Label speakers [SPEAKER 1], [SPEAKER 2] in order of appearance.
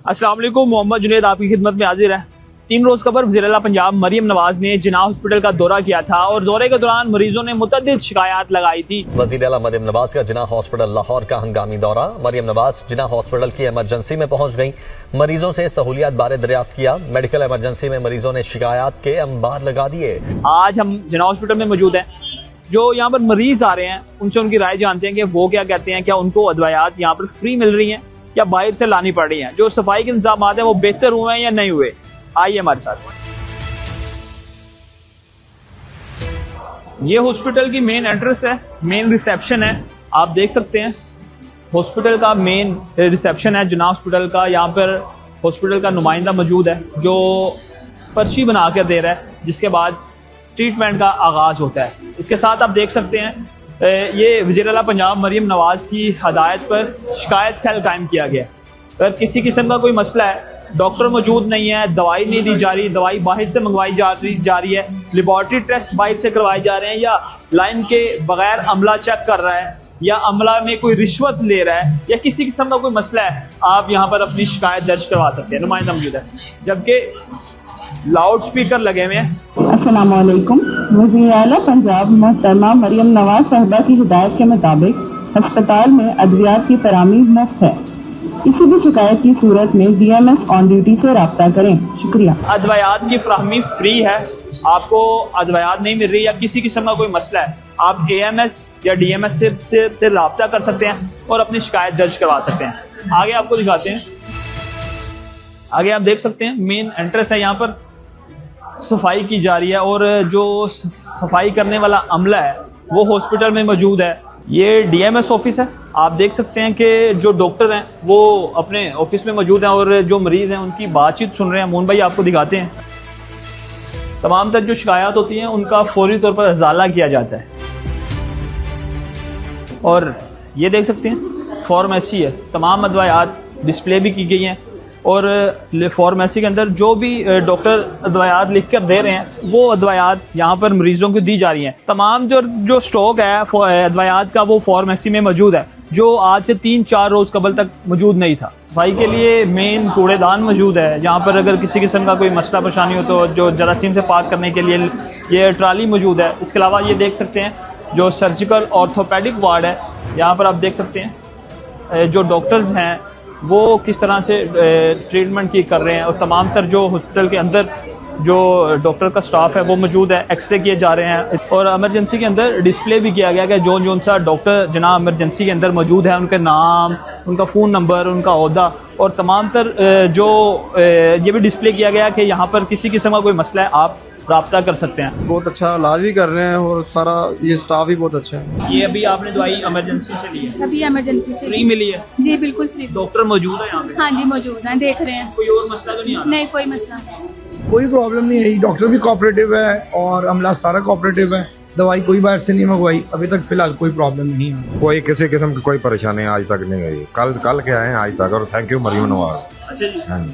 [SPEAKER 1] अस्सलाम वालेकुम, मोहम्मद जुनैद आपकी खिदमत में हाजिर है। 3 रोज कबर वज़ीर-ए-आला पंजाब मरियम नवाज ने जिन्ना हॉस्पिटल का दौरा किया था और दौरे के दौरान मरीजों ने मुतअद्दिद शिकायत लगाई थी।
[SPEAKER 2] वज़ीर-ए-आला मरियम नवाज का जिन्ना हॉस्पिटल लाहौर का हंगामी दौरा। मरियम नवाज जिन्ना हॉस्पिटल की इमरजेंसी में पहुंच गई, मरीजों से सहूलियात बारे दरियाफ्त किया। मेडिकल इमरजेंसी में मरीजों ने शिकायत के अंबार लगा दिए।
[SPEAKER 1] आज हम जिन्ना हॉस्पिटल में मौजूद हैं। जो यहाँ पर मरीज आ रहे हैं उनसे उनकी राय जानते हैं कि वो क्या कहते हैं, क्या उनको अदवायात यहाँ पर फ्री मिल रही हैं या बाहर से लानी पड़ रही हैं, जो सफाई के इंतजाम है वो बेहतर हुए हैं या नहीं हुए। आइए हमारे साथ। ये हॉस्पिटल की मेन एंट्रेंस है, मेन रिसेप्शन है। आप देख सकते हैं हॉस्पिटल का मेन रिसेप्शन है जिन्ना हॉस्पिटल का। यहाँ पर हॉस्पिटल का नुमाइंदा मौजूद है जो पर्ची बना कर दे रहा है, जिसके बाद ट्रीटमेंट का आगाज होता है। इसके साथ आप देख सकते हैं ये वज़ीर-ए-आला पंजाब मरियम नवाज की हदायत पर शिकायत सेल कायम किया गया। अगर किसी किस्म का कोई मसला है, डॉक्टर मौजूद नहीं है, दवाई नहीं दी जा रही, दवाई बाहर से मंगवाई जा रही है, लेबॉर्टरी टेस्ट बाहर से करवाए जा रहे हैं, या लाइन के बगैर अमला चेक कर रहा है, या अमला में कोई रिश्वत ले रहा है, या किसी किस्म का कोई मसला है, आप यहाँ पर अपनी शिकायत दर्ज करवा सकते हैं। नुमाइंदा मौजूद है, जबकि लाउड स्पीकर लगे हुए हैं।
[SPEAKER 3] अस्सलाम वालेकुम। वज़ीर-ए-आला पंजाब मोहतरमा मरियम नवाज साहिबा की हिदायत के मुताबिक अस्पताल में अद्वियात की फराहमी मुफ्त है। किसी भी शिकायत की सूरत में DMS ऑन ड्यूटी से रब्ता करें। शुक्रिया।
[SPEAKER 1] अद्वियात की फराहमी फ्री है। आपको अद्वियात नहीं मिल रही या किसी किस्म का कोई मसला है, आप AMS या DMS से रब्ता कर सकते हैं और अपनी शिकायत दर्ज करवा सकते हैं। आगे आपको दिखाते हैं। आगे आप देख सकते हैं मेन एंट्रेंस है, यहाँ पर सफाई की जा रही है और जो सफाई करने वाला अमला है वो हॉस्पिटल में मौजूद है। ये DMS ऑफिस है। आप देख सकते हैं कि जो डॉक्टर हैं वो अपने ऑफिस में मौजूद हैं और जो मरीज हैं उनकी बातचीत सुन रहे हैं। मोहन भाई आपको दिखाते हैं। तमाम तर जो शिकायत होती हैं उनका फौरी तौर पर इजाला किया जाता है। और ये देख सकते हैं फार्मेसी है, तमाम अदवायात डिस्प्ले भी की गई हैं और फार्मेसी के अंदर जो भी डॉक्टर अदवायात लिख कर दे रहे हैं वो अदवायात यहाँ पर मरीजों को दी जा रही हैं। तमाम जो स्टॉक है अदवायात का वो फार्मेसी में मौजूद है, जो आज से 3-4 रोज कबल तक मौजूद नहीं था। सफाई के लिए मेन कूड़ेदान मौजूद है, जहाँ पर अगर किसी किस्म का कोई मसला परेशानी हो तो जो जरासीम से पाक करने के लिए ये ट्राली मौजूद है। इसके अलावा ये देख सकते हैं जो सर्जिकल ऑर्थोपेडिक वार्ड है, यहाँ पर आप देख सकते हैं जो डॉक्टर्स हैं वो किस तरह से ट्रीटमेंट की कर रहे हैं और तमाम तर जो हॉस्पिटल के अंदर जो डॉक्टर का स्टाफ है वो मौजूद है। एक्सरे किए जा रहे हैं और इमरजेंसी के अंदर डिस्प्ले भी किया गया कि जो सा डॉक्टर जना इमरजेंसी के अंदर मौजूद है उनके नाम, उनका फ़ोन नंबर, उनका ओहदा और तमाम तर जो ये भी डिस्प्ले किया गया कि यहाँ पर किसी किस्म का कोई मसला है आप राब्ता कर सकते हैं।
[SPEAKER 4] बहुत अच्छा इलाज भी कर रहे हैं और सारा ये स्टाफ भी बहुत अच्छा है।
[SPEAKER 1] ये अभी आपने दवाई इमरजेंसी से ली है?
[SPEAKER 5] अभी इमरजेंसी से
[SPEAKER 1] फ्री मिली है?
[SPEAKER 5] जी बिल्कुल फ्री।
[SPEAKER 1] डॉक्टर मौजूद है यहाँ पे?
[SPEAKER 5] हाँ जी मौजूद हैं, देख रहे हैं।
[SPEAKER 1] कोई और मसला तो नहीं आ रहा?
[SPEAKER 5] नहीं कोई मसला नहीं।
[SPEAKER 4] कोई प्रॉब्लम नहीं है, डॉक्टर भी कोऑपरेटिव है और अमला सारा कोऑपरेटिव है। दवाई कोई बाहर से नहीं मंगवाई, अभी तक फिलहाल कोई प्रॉब्लम नहीं है।
[SPEAKER 6] कोई किसी किस्म की कोई परेशानी आज तक नहीं गई। कल के आए हैं आज तक और थैंक यू मरियम नवाज।
[SPEAKER 1] अच्छा जी।
[SPEAKER 6] हाँ जी।